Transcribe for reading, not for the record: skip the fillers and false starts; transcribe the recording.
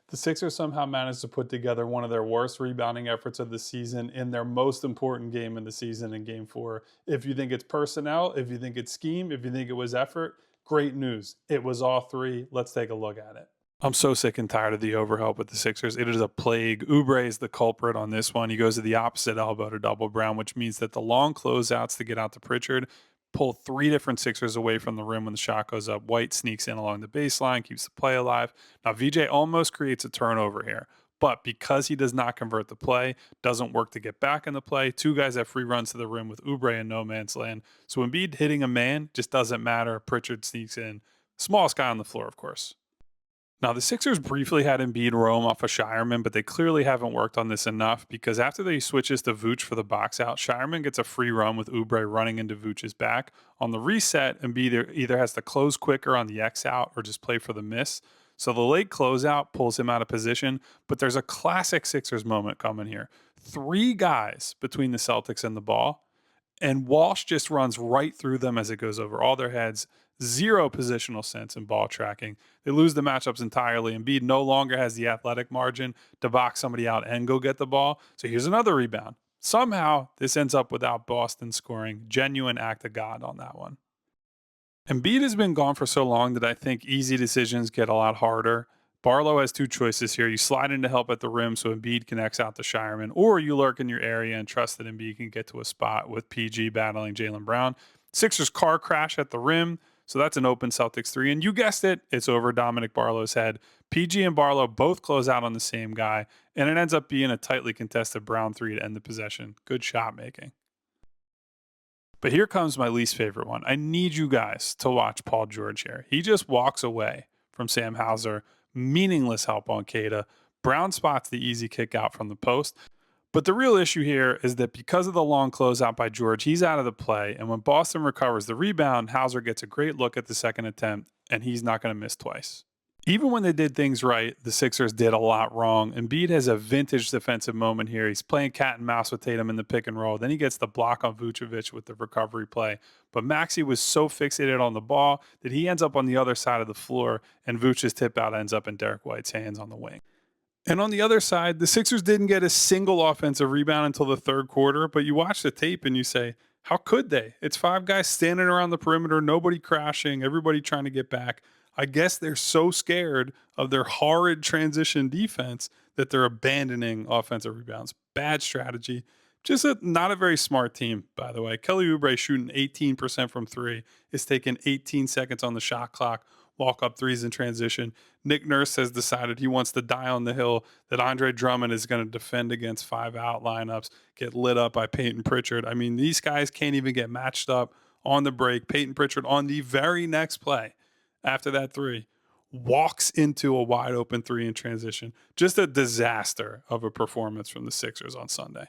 The Sixers somehow managed to put together one of their worst rebounding efforts of the season in their most important game of the season in game four. If you think it's personnel, if you think it's scheme, if you think it was effort, great news. It was all three. Let's take a look at it. I'm so sick and tired of the overhelp with the Sixers. It is a plague. Oubre is the culprit on this one. He goes to the opposite elbow to double Brown, which means that the long closeouts to get out to Pritchard pull three different Sixers away from the rim when the shot goes up. White sneaks in along the baseline, keeps the play alive. Now, VJ almost creates a turnover here, but because he does not convert the play, doesn't work to get back in the play. Two guys have free runs to the rim with Oubre in no man's land. So Embiid hitting a man just doesn't matter. Pritchard sneaks in. Smallest guy on the floor, of course. Now, the Sixers briefly had Embiid roam off of Shireman, but they clearly haven't worked on this enough because after they switches to Vooch for the box out, Shireman gets a free run with Oubre running into Vooch's back. On the reset, Embiid either has to close quicker on the X out or just play for the miss. So the late closeout pulls him out of position, but there's a classic Sixers moment coming here. Three guys between the Celtics and the ball, and Walsh just runs right through them as it goes over all their heads. Zero positional sense in ball tracking. They lose the matchups entirely. Embiid no longer has the athletic margin to box somebody out and go get the ball. So here's another rebound. Somehow this ends up without Boston scoring. Genuine act of God on that one. Embiid has been gone for so long that I think easy decisions get a lot harder. Barlow has two choices here. You slide in to help at the rim so Embiid connects out to Shireman, or you lurk in your area and trust that Embiid can get to a spot with PG battling Jaylen Brown. Sixers car crash at the rim, so that's an open Celtics three. And you guessed it, it's over Dominic Barlow's head. PG and Barlow both close out on the same guy, and it ends up being a tightly contested Brown three to end the possession. Good shot making. But here comes my least favorite one. I need you guys to watch Paul George here. He just walks away from Sam Hauser. Meaningless help on Queta. Brown spots the easy kick out from the post. But the real issue here is that because of the long closeout by George, he's out of the play. And when Boston recovers the rebound, Hauser gets a great look at the second attempt, and he's not going to miss twice. Even when they did things right, the Sixers did a lot wrong. Embiid has a vintage defensive moment here. He's playing cat and mouse with Tatum in the pick and roll. Then he gets the block on Vucevic with the recovery play. But Maxey was so fixated on the ball that he ends up on the other side of the floor, and Vuce's tip out ends up in Derek White's hands on the wing. And on the other side, the Sixers didn't get a single offensive rebound until the third quarter, but you watch the tape and you say, how could they? It's five guys standing around the perimeter, nobody crashing, everybody trying to get back. I guess they're so scared of their horrid transition defense that they're abandoning offensive rebounds. Bad strategy. Just not a very smart team, by the way. Kelly Oubre shooting 18% from three is taking 18 seconds on the shot clock, walk up threes in transition. Nick Nurse has decided he wants to die on the hill, that Andre Drummond is going to defend against five out lineups, get lit up by Peyton Pritchard. I mean, these guys can't even get matched up on the break. Peyton Pritchard on the very next play after that three walks into a wide open three in transition. Just a disaster of a performance from the Sixers on Sunday.